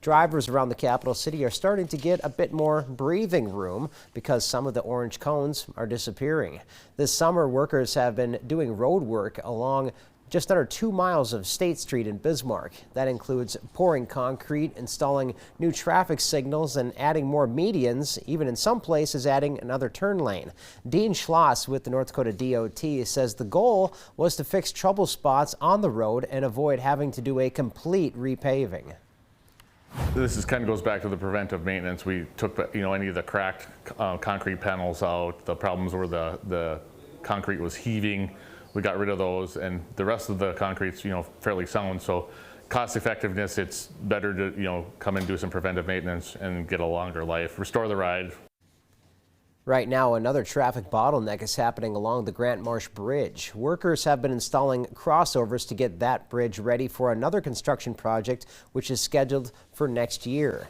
Drivers around the capital city are starting to get a bit more breathing room because some of the orange cones are disappearing. This summer, workers have been doing road work along just under 2 miles of State Street in Bismarck. That includes pouring concrete, installing new traffic signals, and adding more medians, even in some places adding another turn lane. Dean Schloss with the North Dakota DOT says the goal was to fix trouble spots on the road and avoid having to do a complete repaving. This kind of goes back to the preventive maintenance. We took any of the cracked concrete panels out. The problems were the concrete was heaving. We got rid of those, and the rest of the concrete's fairly sound. So cost effectiveness, it's better to come and do some preventive maintenance and get a longer life, restore the ride. Right now, another traffic bottleneck is happening along the Grant Marsh Bridge. Workers have been installing crossovers to get that bridge ready for another construction project, which is scheduled for next year.